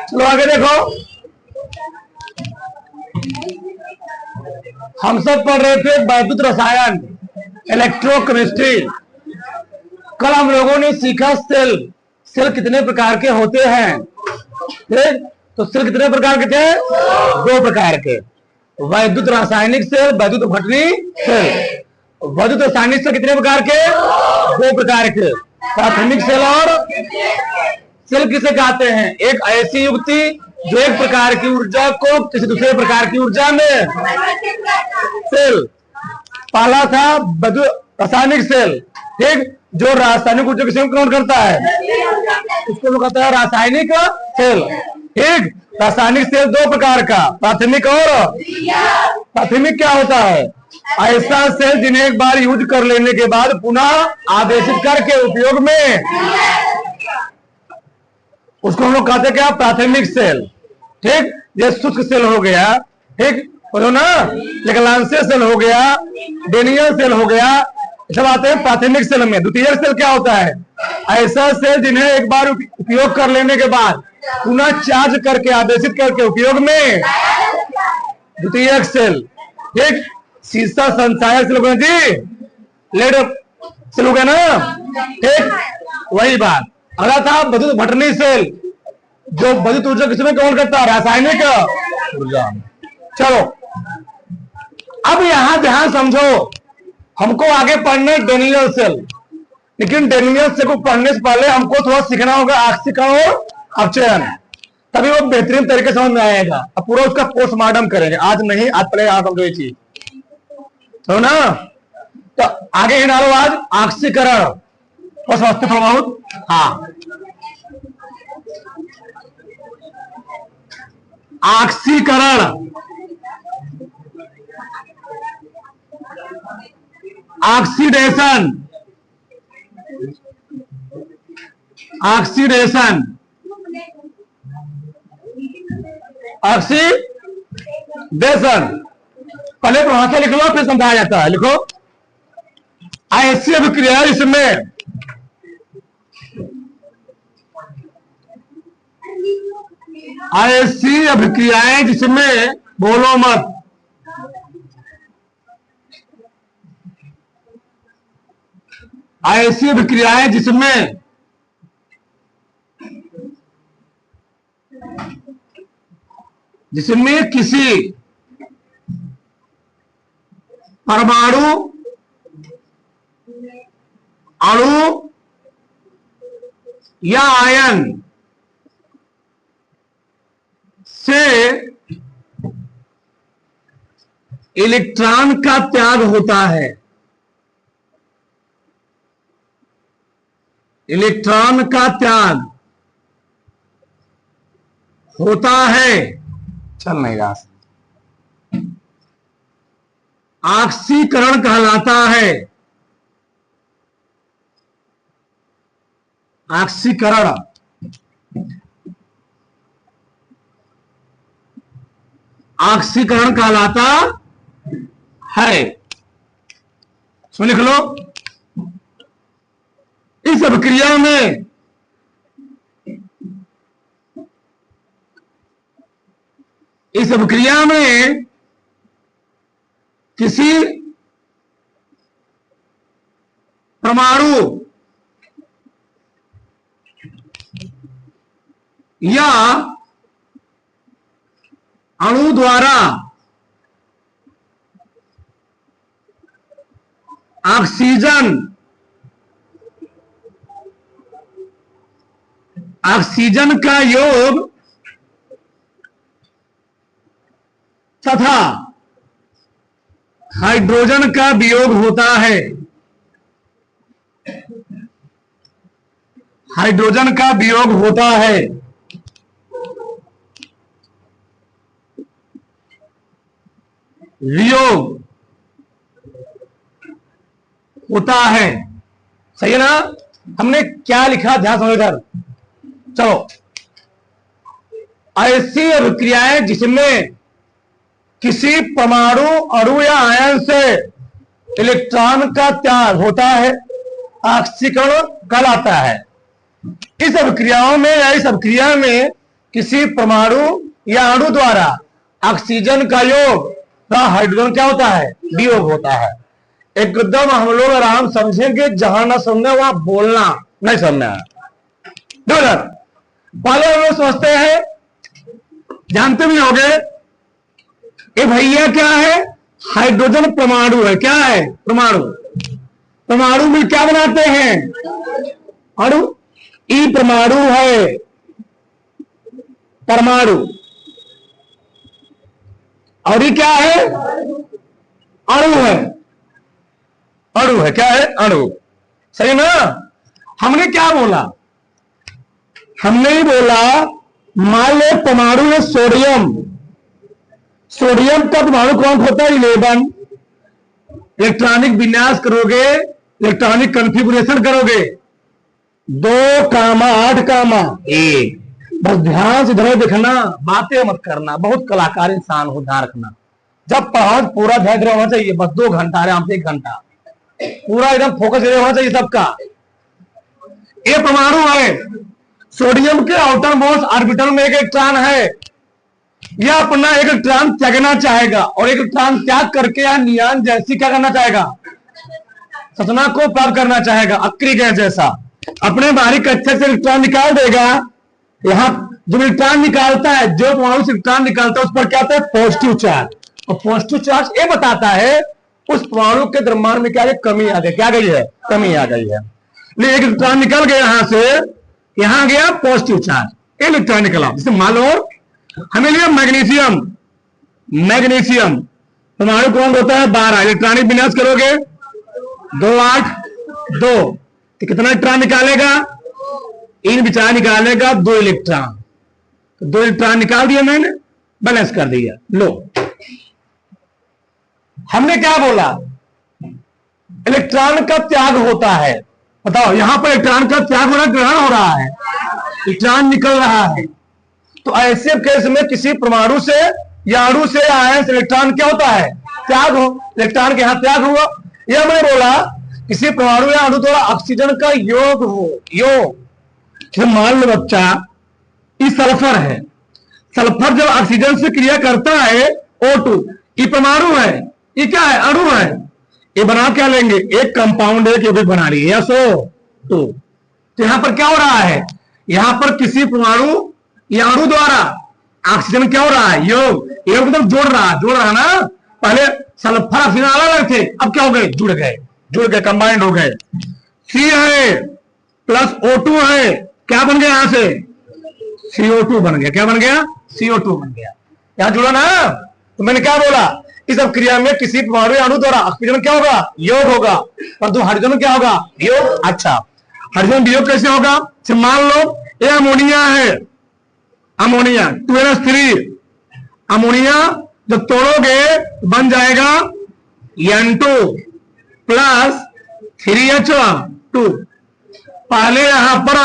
चलो आगे देखो, हम सब पढ़ रहे थे वैद्युत रसायन, इलेक्ट्रोकेमिस्ट्री। कल हम लोगों ने सीखा सेल। सेल कितने प्रकार के होते हैं? ठीक, तो सेल कितने प्रकार के थे? दो प्रकार के, वैद्युत रासायनिक सेल, वैद्युत भटनी सेल। वैद्युत रासायनिक सेल कितने प्रकार के? दो प्रकार के, प्राथमिक सेल और सेल किसे कहते हैं? एक ऐसी युक्ति जो एक प्रकार की ऊर्जा को किसी दूसरे प्रकार की ऊर्जा में, सेल। पहला था वैद्युत रासायनिक सेल, ठीक, जो रासायनिक ऊर्जा किसी में कन्वर्ट करता है, उसको लोग कहता है रासायनिक सेल। ठीक, रासायनिक सेल दो प्रकार का, प्राथमिक और। प्राथमिक क्या होता है? ऐसा सेल जिन्हें एक बार यूज कर लेने के बाद पुनः आदेशित करके उपयोग में, उसको हम लोग कहते क्या? प्राथमिक सेल। ठीक, ये शुष्क सेल हो गया, ठीक, बोलो ना, लेगलांसियस सेल हो गया, डेनियल सेल हो गया, सब आते हैं प्राथमिक सेल में। द्वितीयक सेल क्या होता है? ऐसा सेल जिन्हें एक बार उपयोग कर लेने के बाद पुनः चार्ज करके आदेशित करके उपयोग में, द्वितीयक सेल। ठीक, शीशा संचायक सेल हो गया जी, लेड सेल हो गया ना, ठीक, वही बात। अगला था वैद्युत भटनी सेल, जो वैद्युत ऊर्जा किसमें कन्वर्ट करता है? रासायनिक ऊर्जा। चलो अब यहां ध्यान समझो, हमको आगे पढ़ना है डेनियल सेल, लेकिन डेनियल सेल को पढ़ने से पहले हमको थोड़ा सीखना होगा आक्सीकरण और अपचयन, तभी वो बेहतरीन तरीके से समझ में आएगा। अब पूरा उसका पोस्टमार्टम करेंगे, आज नहीं, आज पहले आप समझो ये चीज, तो ना, तो आगे ही डालो आज आक्सीकरण और समझते थोड़ा बहुत। हाँ, आक्सीकरण, ऑक्सीडेशन, ऑक्सीडेशन, ऑक्सीडेशन। पहले तो वहां से लिख लो, फिर समझाया जाता है। लिखो, ऐसी अभिक्रिया इसमें ऐसी अभिक्रियाएं जिसमें, बोलो मत, ऐसी अभिक्रियाएं जिसमें किसी परमाणु, अणु या आयन से इलेक्ट्रॉन का त्याग होता है, इलेक्ट्रॉन का त्याग होता है, चल नहीं रहा, ऑक्सीकरण कहलाता है। ऑक्सीकरण, ऑक्सीकरण कहलाता है। सुन लिख लो, इस अभिक्रिया में किसी परमाणु या अणु द्वारा ऑक्सीजन का योग तथा हाइड्रोजन का वियोग होता है, हाइड्रोजन का वियोग होता है। वियोग होता है, सही है ना? हमने क्या लिखा, ध्यान समझो इधर। चलो, ऐसी अभिक्रियाएं जिसमें किसी परमाणु, अणु या आयन से इलेक्ट्रॉन का त्याग होता है, ऑक्सीकरण कहलाता है। इस अभिक्रियाओं में या इस अभिक्रिया में किसी परमाणु या अणु द्वारा ऑक्सीजन का योग तथा हाइड्रोजन क्या होता है, वियोग होता है। एकदम हम लोग आराम समझेंगे, जहां ना समझना वहां बोलना नहीं समझना है। पहले हम लोग समझते हैं, जानते भी होंगे, ये भैया क्या है, हाइड्रोजन परमाणु है। क्या है, परमाणु। परमाणु में क्या बनाते हैं, अणु। ई परमाणु है, परमाणु। और ये क्या है, अणु है। अणु है, क्या है, अणु। सही ना। हमने क्या बोला, हमने ही बोला मान लो परमाणु में सोडियम, सोडियम का परमाणु क्रमांक होता है 11। इलेक्ट्रॉनिक विन्यास करोगे, इलेक्ट्रॉनिक कॉन्फ़िगरेशन करोगे 2,8,1। बस ध्यान से इधर देखना, बातें मत करना, बहुत कलाकार इंसान हो, ध्यान रखना। जब पढ़ाओ पूरा ध्यान होना चाहिए, बस 2 घंटा आराम से, 1 घंटा पूरा एकदम फोकस होना चाहिए सबका। ये परमाणु है, सोडियम के आउटर मोस्ट ऑर्बिटल में एक इलेक्ट्रॉन है। यह अपना एक इलेक्ट्रॉन त्यागना चाहेगा और एक इलेक्ट्रॉन त्याग करके या नियान जैसी क्या करना चाहेगा, सतना को प्राप्त करना चाहेगा। अक्री गैस जैसा अपने बाहरी कक्षक से इलेक्ट्रॉन निकाल देगा। यहां जो इलेक्ट्रॉन निकालता है, जो परमाणु से इलेक्ट्रॉन निकालता है, उस पर क्या आता है, पॉजिटिव चार्ज। और पॉजिटिव चार्ज ये बताता है उस परमाणु के द्रव्यमान में क्या है, कमी आ गई। क्या गई है, कमी आ गई है। ले एक इलेक्ट्रॉन निकल गया यहां से, यहां गया पॉजिटिव चार्ज, इलेक्ट्रॉन निकला। जैसे मान लो हमें लिया मैग्नीशियम, मैग्नीशियम परमाणु क्रमांक होता है 12। इलेक्ट्रॉनिक विन्यास करोगे 2, 8, 2, तो कितना इलेक्ट्रॉन निकालेगा, इन विचार निकालेगा 2 इलेक्ट्रॉन। तो 2 इलेक्ट्रॉन निकाल दिया मैंने, बैलेंस कर दिया। लो हमने क्या बोला, इलेक्ट्रॉन का त्याग होता है। बताओ यहां पर इलेक्ट्रॉन का त्याग हो रहा है, ग्रहण हो रहा है, इलेक्ट्रॉन निकल रहा है। तो ऐसे केस में किसी परमाणु से या अणु से या आयन से इलेक्ट्रॉन क्या होता है, त्याग हो। इलेक्ट्रॉन के यहां त्याग हुआ। यह मैंने बोला किसी परमाणु या अणु द्वारा ऑक्सीजन का योग हो, योग। मान लो बच्चा ये सल्फर है, सल्फर जब ऑक्सीजन से क्रिया करता है O2, ये परमाणु है, ये क्या है, अणु है। ये बना क्या लेंगे, एक कंपाउंड एक यौगिक बना लिए SO2। तो यहां पर क्या हो रहा है, यहां पर किसी परमाणु या अणु द्वारा ऑक्सीजन क्या हो रहा है, योग। योग मतलब जोड़ रहा ना। पहले सल्फर ऑक्सीजन अलग थे, अब क्या हो गए, जुड़ गए, कंबाइंड हो गए। C है प्लस O2 है, क्या बन गया, यहां से CO2 बन गया। क्या बन गया, CO2 बन गया। यहां जुड़ा ना। तो मैंने क्या बोला, इस सब क्रिया में किसी परमाणु या अणु द्वारा ऑक्सीजन क्या होगा, योग होगा, परंतु हाइड्रोजन क्या होगा, वियोग। अच्छा, हाइड्रोजन वियोग कैसे होगा, मान लो ये अमोनिया है, अमोनिया 2NH3। अमोनिया जब तोड़ोगे बन जाएगा N2 प्लस 3H2। पहले यहां पर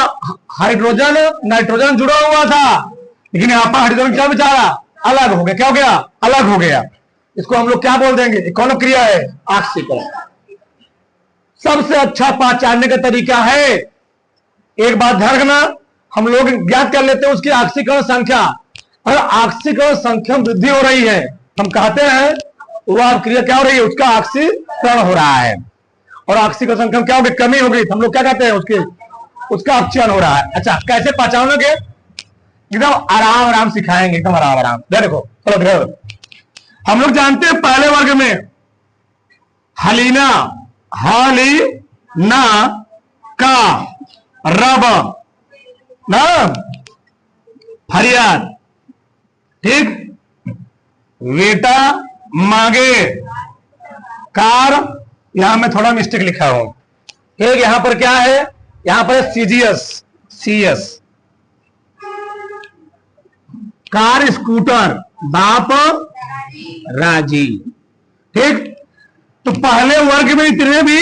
हाइड्रोजन नाइट्रोजन जुड़ा हुआ था, लेकिन यहां पर हाइड्रोजन क्या बेचारा अलग हो गया। क्या हो गया, अलग हो गया। इसको हम लोग क्या बोल देंगे, कौन क्रिया है, ऑक्सीकरण। सबसे अच्छा पहचानने का तरीका है, एक बात ध्यान रखना, हम लोग ज्ञात कर लेते हैं उसकी ऑक्सीकरण संख्या। और ऑक्सीकरण संख्या में वृद्धि हो रही है, हम कहते हैं वह क्रिया क्या हो रही है, उसका ऑक्सीकरण हो रहा है। और ऑक्सीकरण संख्या में क्या होगी, कमी हो गई, हम लोग क्या कहते हैं उसका अपचयन हो रहा है। अच्छा, कैसे पहचानोगे, एकदम आराम आराम सिखाएंगे, एकदम आराम आराम। देखो चलो, हम लोग जानते हैं पहले वर्ग में हलीना, हलीना का रब ना, फरियाद, ठीक, बेटा मांगे, कार, यहां में थोड़ा मिस्टेक लिखा हूं, ठीक। यहां पर क्या है, यहां पर CS, कार, स्कूटर, बाप राजी, ठीक। तो पहले वर्ग में इतने भी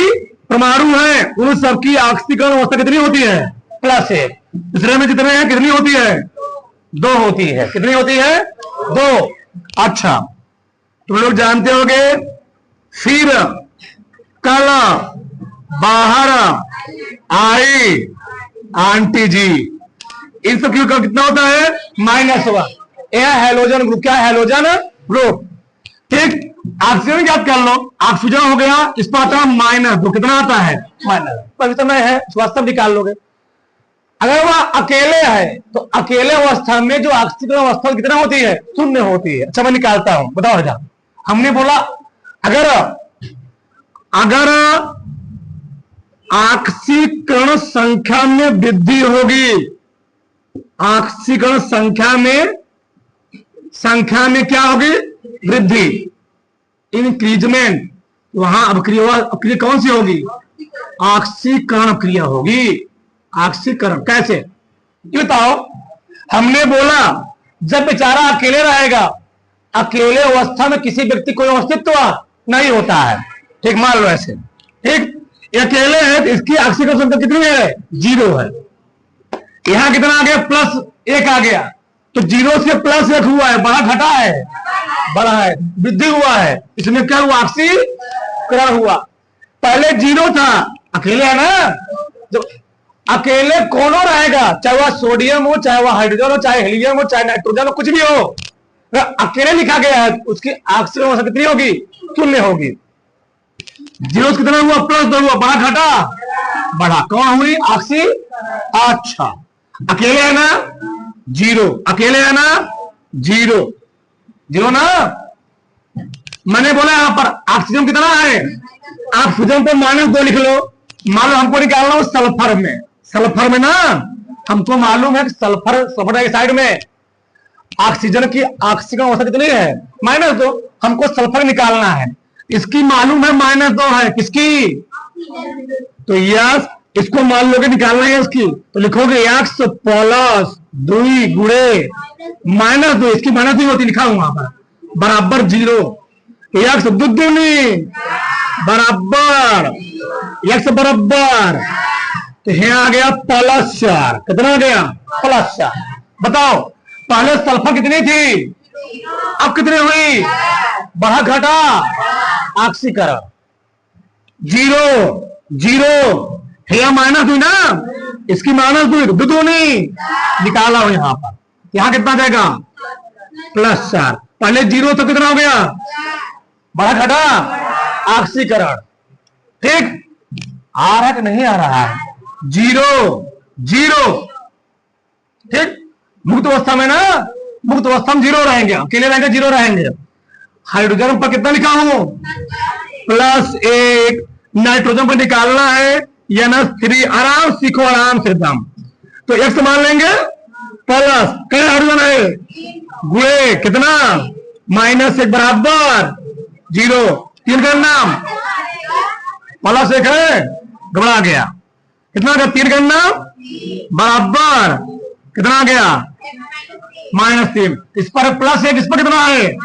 परमाणु हैं, उन सबकी ऑक्सीकरण अवस्था कितनी होती है, +1। दूसरे में जितने हैं कितनी होती है, 2 होती है। कितनी होती है, 2। अच्छा, तुम लोग जानते होंगे, फिर कल बाहर आई आंटी जी, इन सब क्यू का कितना होता है -1। यह हैलोजन ग्रुप, क्या हैलोजन ग्रुप, ठीक। ऑक्सीजन याद कर लो, ऑक्सीजन हो गया, इस पर आता है -2, कितना आता है माइनस, पवित्र में है, वास्तव निकाल लोगे। अगर वह अकेले है तो अकेले अवस्था में जो ऑक्सीजन अवस्था कितना होती है, 0 होती है। अच्छा मैं निकालता हूं, बताओ राजा। हमने बोला अगर ऑक्सीकरण संख्या में वृद्धि होगी, ऑक्सीकरण संख्या में क्या होगी, वृद्धि, इंक्रीजमेंट, वहां अभिक्रिया कौन सी होगी, ऑक्सीकरण क्रिया होगी। ऑक्सीकरण कैसे, ये बताओ। हमने बोला जब बेचारा अकेले रहेगा, अकेले अवस्था में किसी व्यक्ति को अस्तित्व नहीं होता है, ठीक, मान लो ऐसे, ठीक। ये अकेले है तो इसकी ऑक्सीकरण संख्या कितनी है, 0 है। यहां कितना आ गया, +1 आ गया, तो 0 से +1 हुआ है, बड़ा घटा है, बड़ा है, वृद्धि हुआ है, इसमें क्या हुआ, ऑक्सीकरण हुआ। पहले 0 था, अकेले है ना, जो अकेले कौन रहेगा, चाहे वह सोडियम हो, चाहे वह हाइड्रोजन हो, चाहे हीलियम हो, चाहे नाइट्रोजन हो, कुछ भी हो, अकेले लिखा गया है, उसकी ऑक्सीजन कितनी होगी, 0 होगी। 0 कितना हुआ, +2 हुआ, बड़ा घटा, बढ़ा, कौन हुई, ऑक्सी। अच्छा अकेले है ना 0, अकेले है ना 0 ना। मैंने बोला यहां पर ऑक्सीजन कितना है, ऑक्सीजन पर -2 लिख लो। मान लो हमको निकालना हो सल्फर में ना, हमको मालूम है कि सल्फर डाइऑक्साइड में ऑक्सीजन की ऑक्सीजन अवस्था कितनी है, -2, हमको सल्फर निकालना है, इसकी मालूम है -2 है, किसकी, तो यस, इसको मान लोगे निकालना है इसकी, तो लिखोगे x + 2 गुणे -2, इसकी -2 होती, लिखा हूं वहां पर, बराबर 0, x दुगुनी बराबर x बराबर, तो यहाँ आ गया +4, कितना आ गया, +4। बताओ पहले सल्फर कितनी थी, अब कितनी हुई, बढ़ा घटा, ऑक्सीकरण 0 यहाँ माइनस हुई ना, इसकी -2 दुगुनी निकाला हो यहाँ पर, यहाँ कितना जाएगा, +4। पहले 0 तो कितना हो गया, बढ़ा घटा, ऑक्सीकरण, ठीक। आ रहा है कि नहीं आ रहा है, 0 ठीक। मुक्त अवस्था में ना, मुक्त अवस्था में 0 रहेंगे, अकेले रहेंगे 0 रहेंगे। हाइड्रोजन पर कितना लिखा हूं, +1, नाइट्रोजन पर निकालना है NH3, आराम सीखो, आराम से एकदम। तो x मान लेंगे प्लस, क्या हाइड्रोजन है, गुणे कितना, -1 बराबर 0, 3 का नाम +1 है, घबरा गया, कितना का 3 करना बराबर कितना आ गया, -3, इस पर +1, इस पर कितना है,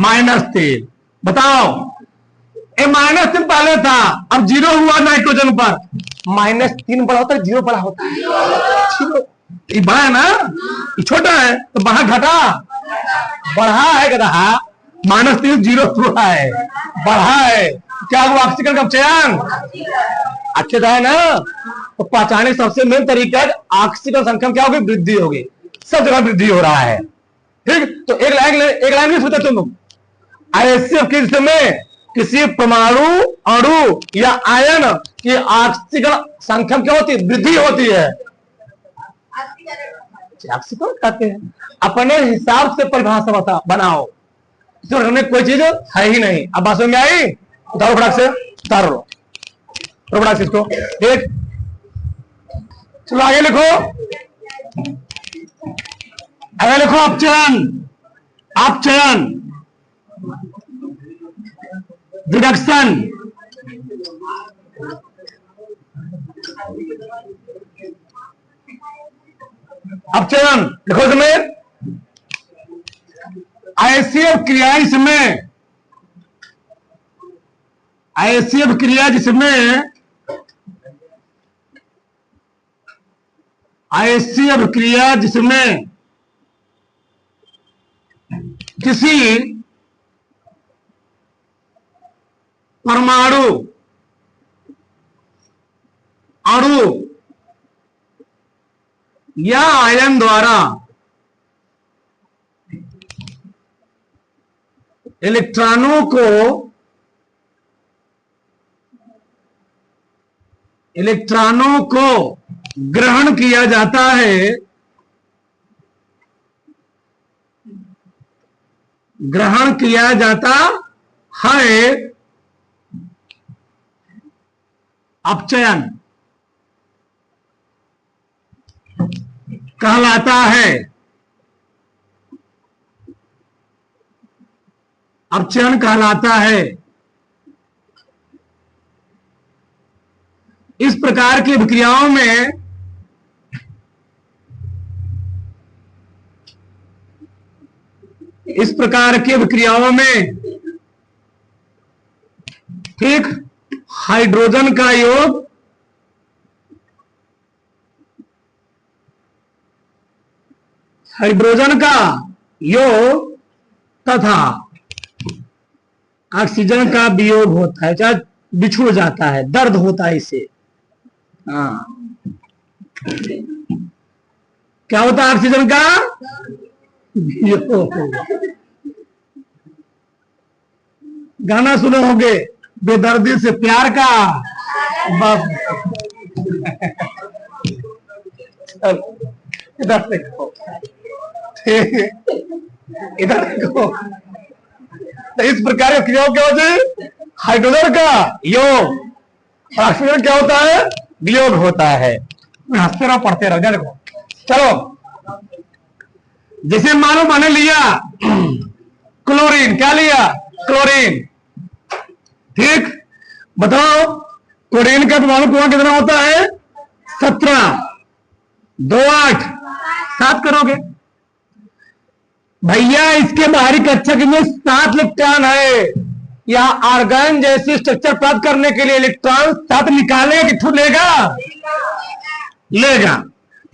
-3। बताओ ये -3 पहले था, अब 0 हुआ नाइट्रोजन पर, -3 बड़ा होता है, 0 बड़ा होता है, ये बड़ा है ना, ये छोटा है, तो बढ़ा घटा, बढ़ा है गधा, -3 0 हुआ है, बढ़ा है, क्या हुआ, ऑक्सीजन का चयन अच्छे है ना। तो पहचाने सबसे मेन तरीका है, ऑक्सीजन संख्या क्या होगी, वृद्धि होगी, सब जगह वृद्धि हो रहा है, ठीक। तो एक लाइन में सोचा तुम, ऐसे किस में किसी परमाणु, अणु या आयन की ऑक्सीजन संख्या क्या होती है, वृद्धि होती है, ऑक्सीजन कहते हैं। अपने हिसाब से परिभाषा बनाओ, इसमें कोई चीज है ही नहीं। अब बात में आई, उतारो फटाक से, उतारो फटाक से इसको, एक, चलो आगे लिखो, आगे लिखो, अपचयन, रिडक्शन, अपचयन लिखो इसमें, ऐसी क्रिया इसमें, ऐसी क्रिया जिसमें, ऐसी क्रिया जिसमें किसी परमाणु, अणु या आयन द्वारा इलेक्ट्रॉनों को ग्रहण किया जाता है, अपचयन कहलाता है। अपचयन कहलाता है। इस प्रकार की विक्रियाओं में ठीक हाइड्रोजन का योग तथा ऑक्सीजन का वियोग होता है, चाहे बिछुड़ जाता है, दर्द होता है इसे। क्या होता है ऑक्सीजन का वियोग। गाना सुने होंगे बेदर्दी से प्यार का। इधर देखो, इधर देखो। तो इस प्रकार का क्रियाओं क्या होते हैं? हाइड्रोजन का योग, ऑक्सीजन क्या होता है? वियोग होता है। हंसते रहो, पढ़ते रहो। देखो चलो, जैसे मानो मैंने लिया क्लोरीन। क्या लिया? क्लोरीन। ठीक, बताओ क्लोरीन का परमाणु क्रमांक कितना होता है? 17। 2 8 7 करोगे भैया। इसके बाहरी कक्षक में 7 इलेक्ट्रॉन है। या आर्गन जैसी स्ट्रक्चर प्राप्त करने के लिए इलेक्ट्रॉन 7 निकालेगा कि ठू लेगा?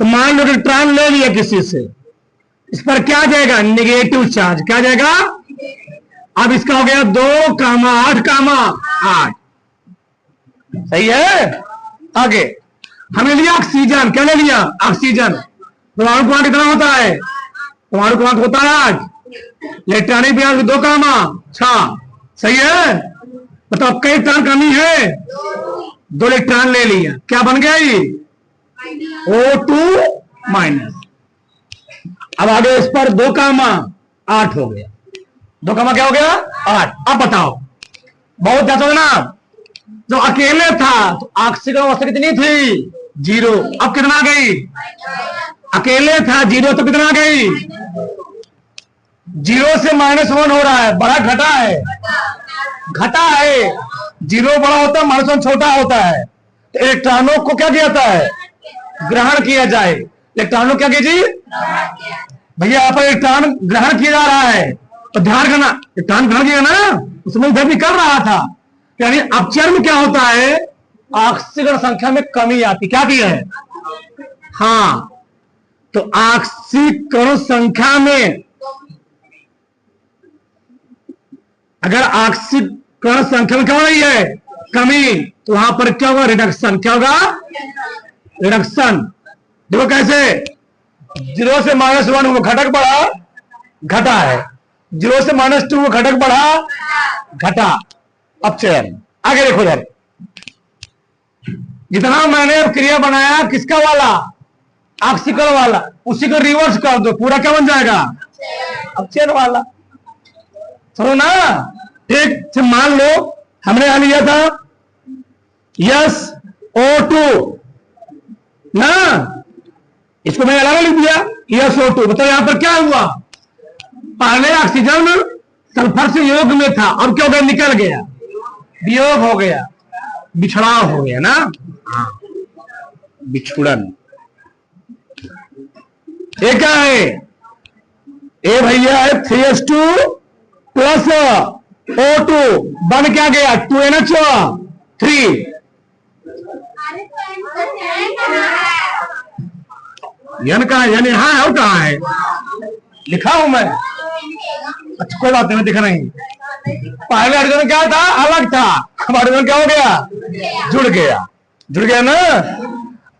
तो मान लो इलेक्ट्रॉन ले लिया किसी से, इस पर क्या जाएगा? Negative charge. क्या जाएगा? अब इसका हो गया 2, 8, 8। सही है। आगे हमने लिया ऑक्सीजन। क्या ले लिया? ऑक्सीजन। परमाणु क्रमांक कितना होता है? परमाणु क्रमांक होता है 8। इलेक्ट्रॉनिक विन्यास 2, 6। सही है। मतलब अब कई इलेक्ट्रॉन कमी है, 2 इलेक्ट्रॉन ले लिया। क्या बन गया ये? O2-। अब आगे इस पर 2, 8 हो गया। 2 क्या हो गया? 8। अब बताओ, बहुत ज्यादा ना। जो अकेले था तो ऑक्सीजन अवस्था कितनी थी? 0। अब कितना आ गई? अकेले था 0, तो कितना आ गई? 0 से -1 हो रहा है। बड़ा घटा है, घटा है। 0 बड़ा होता है, -1 छोटा होता है। तो इलेक्ट्रॉनों को क्या किया जाता है? ग्रहण किया जाए। इलेक्ट्रॉनों क्या कीजिए भैया, यहाँ पर इलेक्ट्रॉन ग्रहण किया जा रहा है, तो ध्यान करना, इलेक्ट्रॉन ग्रहण किया ना, उसमें इधर भी कर रहा था। यानी अपचयन में क्या होता है? ऑक्सीजन संख्या में कमी आती। क्या किया है? हाँ, तो ऑक्सीकरण संख्या में अगर ऑक्सीकरण संख्या में क्या हो रही है? कमी, तो वहां पर क्या होगा? रिडक्शन। क्या होगा? रिडक्शन। देखो कैसे 0 से -1 वो घटक बढ़ा, घटा है। 0 से -2 वो घटक बढ़ा, घटा। अपचयन। आगे देखो इधर, जितना मैंने अब क्रिया बनाया किसका वाला? ऑक्सीकरण वाला, उसी को रिवर्स कर दो, पूरा क्या बन जाएगा? अपचयन वाला। समझो ना। ठीक, मान लो हमने यहां लिया था SO2 ना, इसको मैंने अलग लिख दिया SO2। बताओ यहां पर क्या हुआ? पहले ऑक्सीजन सल्फर से योग में था, अब क्या हो गया? निकल गया, वियोग हो गया, बिछड़ाव हो गया ना। हाँ, बिछुड़न। ये क्या है? ए भैया है 3s2 + O2 बन क्या गया? 2NH3। यन कहा है? यानी हाँ है, और कहा है? लिखा हूं मैं। अच्छा कोई बात नहीं, दिखा नहीं। पहले हाइड्रोजन क्या था? अलग था। अब हाइड्रोजन क्या हो गया? जुड़ गया। जुड़ गया ना।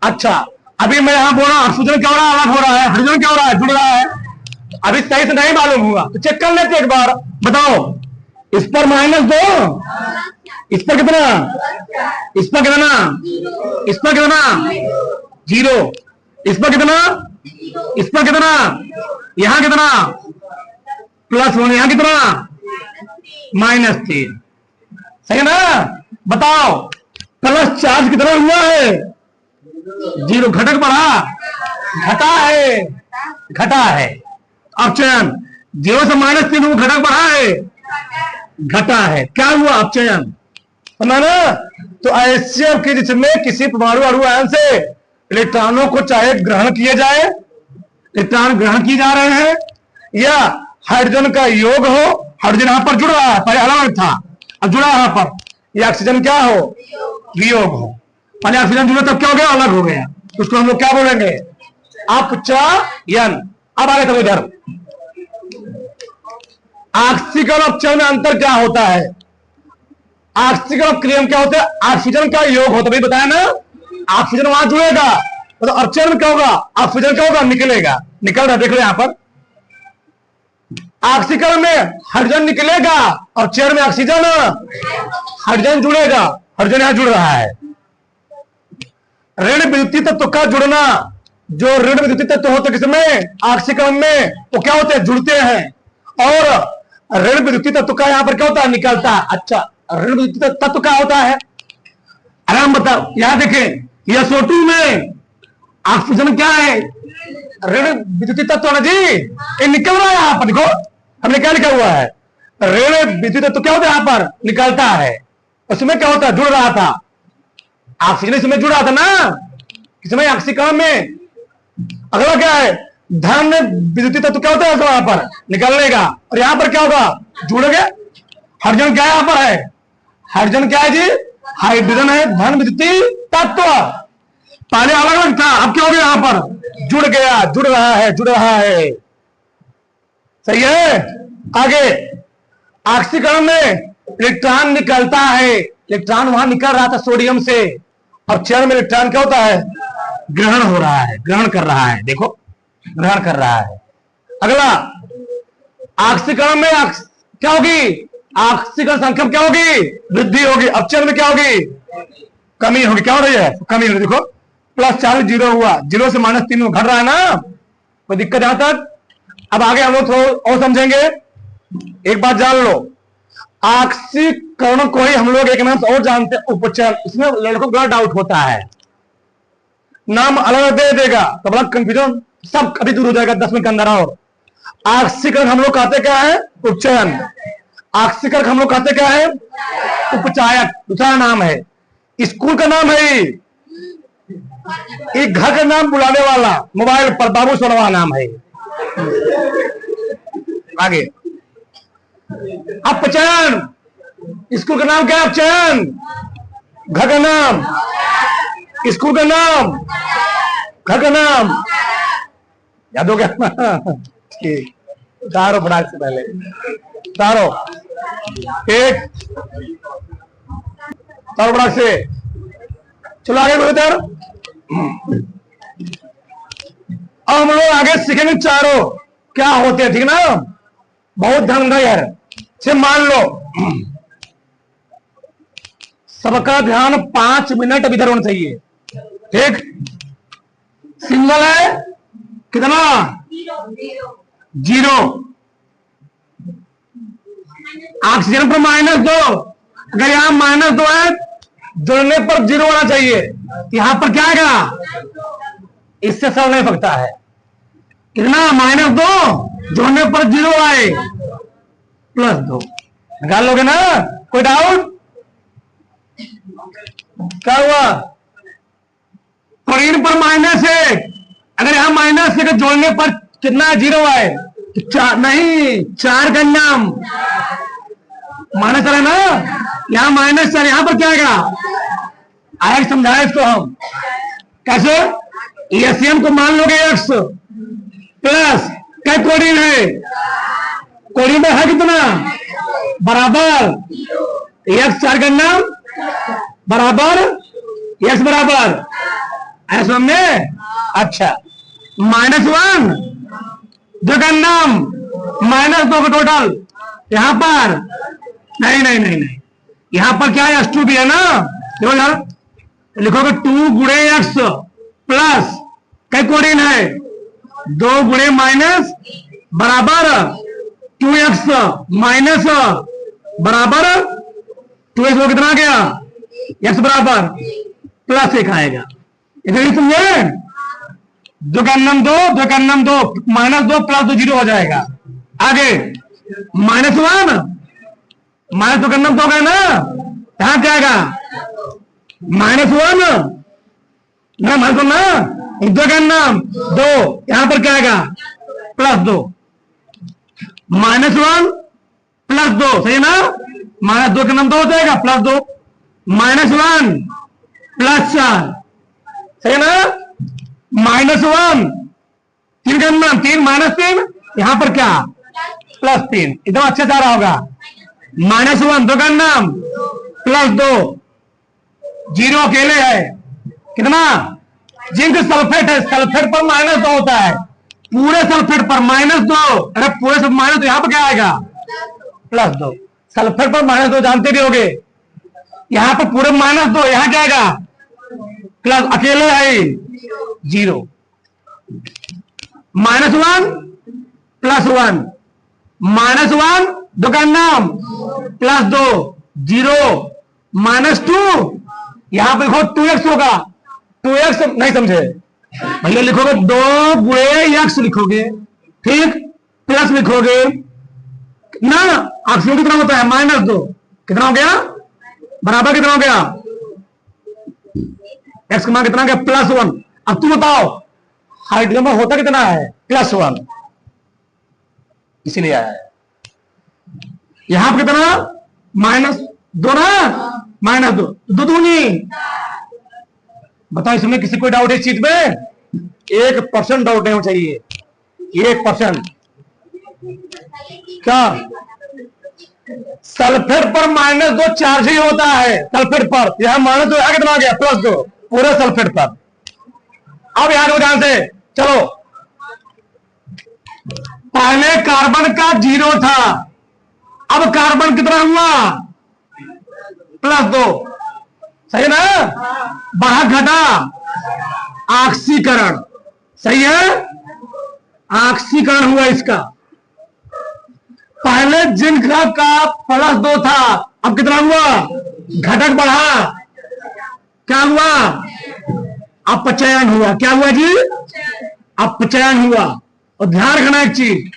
अच्छा, अभी मैं यहां बोल रहा हूं ऑक्सीजन क्या हो रहा है, अलग हो रहा है, हाइड्रोजन क्या हो रहा है, जुड़ रहा है। अभी सही से नहीं मालूम हुआ तो चेक कर लेते एक बार। बताओ, इस पर -2, इस पर कितना, इस पर कितना, इस पर कितना 0, इस पर कितना, इस पर कितना, यहां कितना +1, यहां कितना -3, सही है ना। बताओ प्लस चार्ज कितना हुआ है, 0, घटक बढ़ा, घटा है, घटा है। अपचयन 0 से -3 वो घटक बढ़ा है, घटा है, क्या हुआ अपचयन, समझा ना। तो ऐसे के जिसमें किसी परमाणु अणु आयन से इलेक्ट्रॉनों को चाहे ग्रहण किए जाए, इलेक्ट्रॉन ग्रहण किए जा रहे हैं, या हाइड्रोजन का योग हो, हाइड्रोजन यहां पर जुड़ रहा है, पहले अलग था अब जुड़ा यहां पर, या ऑक्सीजन क्या हो, वियोग हो। पहले ऑक्सीजन जुड़ा तब क्या हो गया, अलग हो गया, उसको हम लोग क्या बोलेंगे, अपचयन। अब आगे तब इधर ऑक्सीकरण अपचयन में अंतर क्या होता है। ऑक्सीकरण क्रिया क्या होता है, ऑक्सीजन का योग होता है, भाई बताया ना, ऑक्सीजन वहां जुड़ेगा तो अपचयन में क्या होगा, ऑक्सीजन क्या होगा, निकलेगा, निकल रहा, देख लो यहां पर ऑक्सीकरण में हाइड्रोजन निकलेगा और चेयर में ऑक्सीजन, हाइड्रोजन जुड़ेगा, हाइड्रोजन यहां जुड़ रहा है। ऋण विद्युतीय तत्व का जुड़ना, जो ऋण विद्युतीय तत्व होते किसमें, ऑक्सीकरण में, वो क्या होते हैं, जुड़ते हैं, और ऋण विद्युतीय तत्व का यहां पर क्या होता है, निकलता है। अच्छा, ऋण विद्युतीय तत्व क्या होता है, आराम बताओ, यहां देखें, SO2 में ऑक्सीजन क्या है, ऋण विद्युतीय तत्व ना जी, ये निकल रहा है यहां पर, देखो हमने क्या लिखा हुआ है, ऋण विद्युतीय तत्व क्या होता है, यहां पर निकलता है, उसमें क्या होता है, जुड़ रहा था, ऑक्सीजन इसमें जुड़ रहा था ना, किसमें, ऑक्सीकरण में। अगला क्या है, धन विद्युतीय तत्व क्या होता है, तो यहां पर निकलनेगा, और यहां पर क्या होगा, जुड़ गया। हाइड्रोजन क्या यहां पर है, हाइड्रोजन क्या है जी, हाइड्रोजन है धन विद्युतीय तत्व, पहले अलग अलग था, अब क्या हो गया, यहां पर जुड़ गया, जुड़ रहा है, जुड़ रहा है, सही है। आगे ऑक्सीकरण में इलेक्ट्रॉन निकलता है, इलेक्ट्रॉन वहां निकल रहा था सोडियम से, और चरण में इलेक्ट्रॉन क्या होता है, ग्रहण हो रहा है, ग्रहण कर रहा है, देखो ग्रहण कर रहा है। अगला ऑक्सीकरण में क्या होगी, ऑक्सीकरण संख्या क्या होगी, वृद्धि होगी, अपचयन में क्या होगी, कमी होगी, क्या हो रही है, कमी होगी। देखो +4 0 हुआ, 0 से -3 घट रहा है ना, कोई दिक्कत यहां तक। अब आगे हम लोग थोड़ा और समझेंगे, एक बात जान लो, ऑक्सीकरण को ही हम लोग एक नाम से और जानते हैं, उपचयन। इसमें लड़कों को बड़ा डाउट होता है, नाम अलग दे देगा तो बड़ा कंफ्यूजन सब अभी दूर हो जाएगा 10 मिनट के अंदर। और ऑक्सीकरण हम लोग कहते क्या है, उपचयन। ऑक्सीकरण हम लोग कहते क्या है, उपचायक, दूसरा नाम है। स्कूल का नाम है, एक घर का नाम बुलाने वाला, मोबाइल पर बाबू सोनवा नाम है। आगे अपचयन, स्कूल का नाम क्या है, अपचयन। घर का नाम, स्कूल का नाम, घर का नाम, याद हो गया। ठीक, तारो फटाक से पहले तारो, एक तारो फटाक से, चलो आगे बेहतर। अब हम लोग आगे सीखेंगे चारों क्या होते हैं, ठीक ना, बहुत ध्यान रहा यार। से मान लो सबका ध्यान 5 मिनट अब इधर होना चाहिए, ठीक। सिंगल है कितना, 0। ऑक्सीजन पर -2, अगर यहां -2 है, जुड़ने पर 0 होना चाहिए, यहां पर क्या आएगा, इससे सरल नहीं सकता है, कितना -2, जोड़ने पर 0 आए, +2 निकाल लोगे ना, कोई डाउट, क्या हुआ, क्लोरीन पर -1, अगर यहां -1 के जोड़ने पर कितना 0 आए, तो नहीं 4 का नाम -4 है ना, यहां -4, यहां पर क्या आएगा, आएगा, समझाया इसको हम कैसे। एसियम को मान लोगे X प्लस, क्या क्लोरीन है, क्लोरीन में है कितना, बराबर X 4 का नाम बराबर X बराबर ऐसा हमने। अच्छा, -1 जगन्नाम, -2 का टोटल यहां पर नहीं नहीं नहीं नहीं, यहां पर क्या है, S2 भी है ना। देखो यार, लिखोगे 2 गुणे x प्लस कई कोडिन है 2 गुणे माइनस बराबर 2x माइनस बराबर 2x को कितना गया, x बराबर +1 आएगा। इधर समझे, जगन्नाम 2 -2 + 2 0 हो जाएगा। आगे -1 माइनस जगन्नाम 2 गए ना, यहां क्या आएगा -1 ना, माइनस ना जगन्नाम 2, यहां पर क्या आएगा +2, -1 + 2 सही है ना, -2 का नाम 2 हो जाएगा +2, -1 + 4 सही है ना, -1 3 का नाम 3 -3, यहां पर क्या +3, एकदम अच्छा जा रहा होगा। -1 2 का नाम +2 0 अकेले है, कितना जिंक सल्फेट है, सल्फेट पर -2 होता है, पूरे सल्फेट पर -2, अरे पूरे सब माइनस, तो यहां पर क्या आएगा +2, सल्फेट पर -2 जानते भी होगे, यहां पर पूरे -2, यहां क्या आएगा प्लस, अकेले है 0, -1 +1 -1 दुकान +2 0 -2, यहां पर देखो 2x होगा, 2x नहीं समझे भैया, लिखोगे 2 गुणे x लिखोगे, ठीक, प्लस लिखोगे ना, ऑप्शन कितना होता है -2, कितना हो गया बराबर कितना हो गया, x का मान कितना गया +1। अब तुम बताओ हाइड्रोजन में होता कितना है +1, इसीलिए आया है। यहां पर कितना -2 ना, -2 दो दूनी। बताओ इसमें किसी कोई डाउट है इस चीज में, 1% डाउट नहीं होना चाहिए, 1%। क्या सल्फेट पर -2 चार्ज ही होता है, सल्फेट पर, यहां -2 यहां कितना आ गया +2 पूरे सल्फेट पर। अब यहां को ध्यान से चलो, पहले कार्बन का 0 था, अब कार्बन कितना हुआ +2 सही ना, बढ़ा घटा ऑक्सीकरण, सही है, ऑक्सीकरण हुआ इसका। पहले जिंक का +2 था, अब कितना हुआ घटक बढ़ा, क्या हुआ अपचयन हुआ, क्या हुआ जी अपचयन हुआ। और ध्यान रखना एक चीज,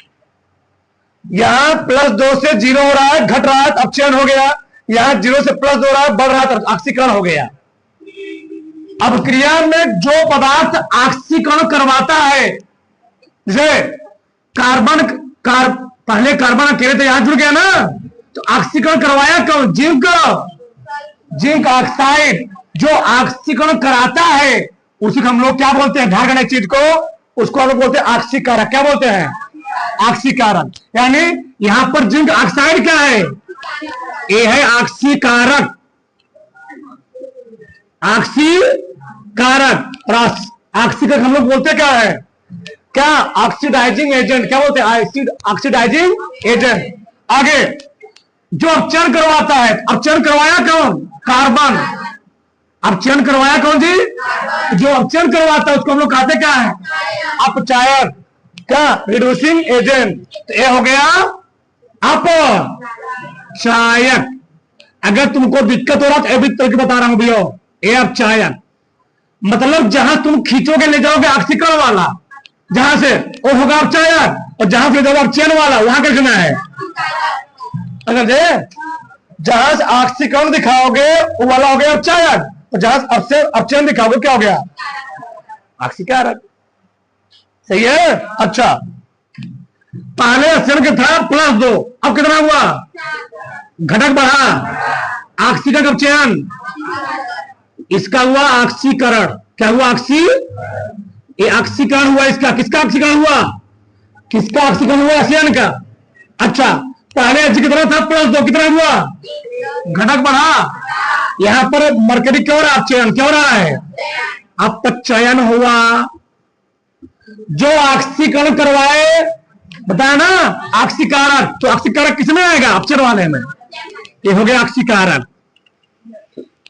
यहां +2 से 0 हो रहा है, घट रहा है, अपचयन हो गया, यहां 0 से +2 हो रहा है, बढ़ रहा है, ऑक्सीकरण हो गया। अब क्रिया में जो पदार्थ ऑक्सीकरण करवाता है, जैसे पहले कार्बन अकेले तो यहां जुड़ गया ना, तो ऑक्सीकरण करवाया कौन, जिंक ऑक्साइड, जो ऑक्सीकरण कराता है उसी को हम लोग क्या बोलते हैं, ध्यान रखना इस चीज को, उसको हम लोग बोलते हैं ऑक्सीकारक, क्या बोलते हैं ऑक्सीकारक। यानी यहां पर जिंक ऑक्साइड क्या है, ये है ऑक्सीकारक, ऑक्सीकारक, ऑक्सीकारक हम लोग बोलते क्या है, क्या ऑक्सीडाइजिंग एजेंट, क्या बोलते हैं ऑक्सीडाइजिंग एजेंट। आगे जो अपचयन करवाता है, अपचयन करवाया कौन कार्बन, अपचयन करवाया कौन जी, जो अपचयन करवाता है उसको हम लोग कहते क्या है अपचायक, क्या रिड्यूसिंग एजेंट। तो ये हो गया अपचायक। अगर तुमको दिक्कत हो रहा तो अभी तक बता रहा हूं भैया, ये अपचायक मतलब जहां तुम खींचोगे ले जाओगे ऑक्सीकरण वाला, जहां से वो होगा अपचायक, और जहां से जाओगे अपचयन वाला वहां क्या करना है, अगर जहां से ऑक्सीकरण दिखाओगे वो वाला हो गया अपचायक, और जहां से अपचयन दिखाओगे क्या हो गया ऑक्सीकारक, सही है। अच्छा, पहले अपचयन के था +2, अब कितना हुआ घटक बढ़ा, ऑक्सीकरण अपचयन, इसका हुआ ऑक्सीकरण, क्या हुआ ये ऑक्सीकरण हुआ इसका, किसका ऑक्सीकरण हुआ, किसका ऑक्सीकरण हुआ आक्सीजन का। अच्छा, पहले H कितना था +2, कितना हुआ घटक बढ़ा, यहां पर मरकरी क्या हो रहा है अपचयन, क्या हो रहा है अपचयन हुआ। जो ऑक्सीकरण करवाए, बताया ना ऑक्सीकारक, तो ऑक्सीकारक किसमें आएगा? अपचयन वाले में। ये हो गया ऑक्सीकारक,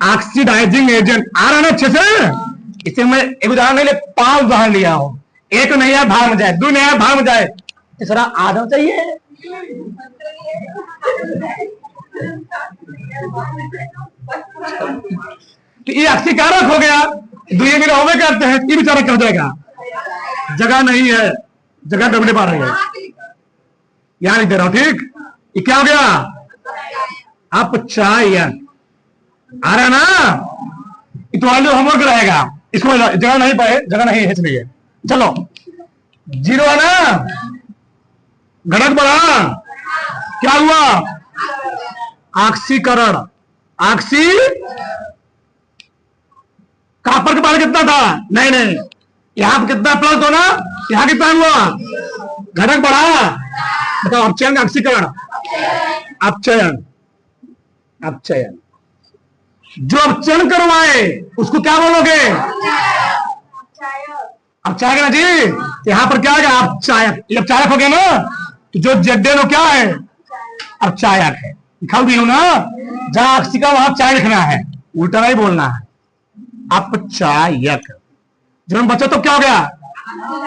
ऑक्सीडाइजिंग एजेंट। आ रहा ना अच्छे से? इसे मैं एक उदाहरण ले 5 उदाहरण लिया हूं। एक नहीं है भाग में जाए, 2 नहीं है भाग में जाए, तीसरा आधा चाहिए। तो ये ऑक्सीकारक हो गया, दुनिया में होवे करते हैं, ये बेचारा कर जाएगा। जगह नहीं है, जगह डबले पा रही है, यहां लिख दे रहा हूं, ठीक। ये क्या हो गया? अपचयन। आ रहा ना? तो होमवर्क रहेगा, इसको जगह नहीं पाए, जगह नहीं है इसलिए। चलो 0 है ना, घटक बढ़ा, क्या हुआ? ऑक्सीकरण। ऑक्सी कॉपर का पानी कितना था? नहीं नहीं, यहां पर कितना प्लस दो ना, यहां कितना हुआ? घटक बढ़ा। बताओ अपचयन, ऑक्सीकरण, अपचयन। अपचयन। जो अपचयन करवाए उसको क्या बोलोगे? अपचायक ना जी। यहां पर क्या है? अपचायक। ये अपचायक हो गया ना, तो जो जेडेन वो क्या है? अपचायक है। लिखा भी हूं ना, जहां ऑक्सीकरण वहां चाय लिखना है, उल्टा नहीं बोलना है। अपचायक। जब हम बचा तो क्या हो गया?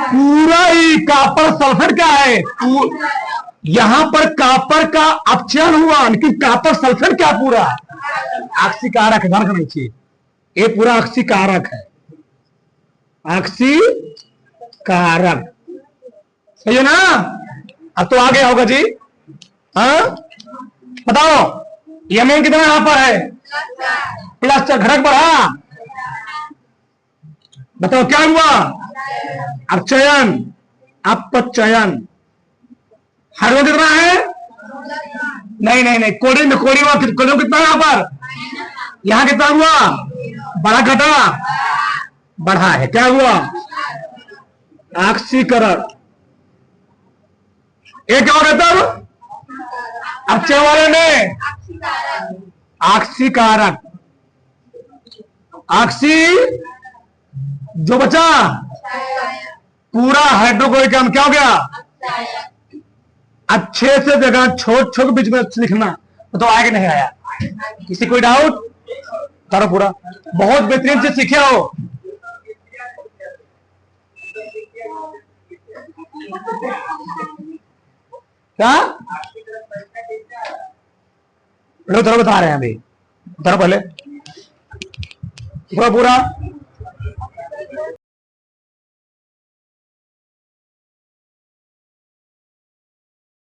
पूरा ही कॉपर सल्फेट क्या है? यहां पर कॉपर का अपचयन हुआ, लेकिन कॉपर सल्फेट क्या पूरा ऑक्सीकारक है। ध्यान रखना चाहिए, ये पूरा ऑक्सीकारक है, ऑक्सीकारक। सही है ना? अब तो आ गया होगा जी। हाँ बताओ, यमन कितना यहां पर है? प्लस, घटक बढ़ा। बताओ क्या हुआ? अपचयन, अपचयन। हाइड्रोजन कितना है? नहीं नहीं नहीं, कोडी में कोडी कितना है यहां पर? यहां कितना हुआ? बड़ा घटा, बढ़ा है। क्या हुआ? ऑक्सीकरण। एक क्या हो गया तब? अपचयन वाले में ऑक्सीकारक। ऑक्सी जो बचा पूरा हाइड्रोक्लोरिक एसिड क्या हो गया? अच्छे से जगह छोट छोट बीच में लिखना, तो आगे नहीं आया। किसी कोई डाउट? करो पूरा, बहुत बेहतरीन से सीखे हो। क्या बता रहे हैं अभी? पहले पूरा पूरा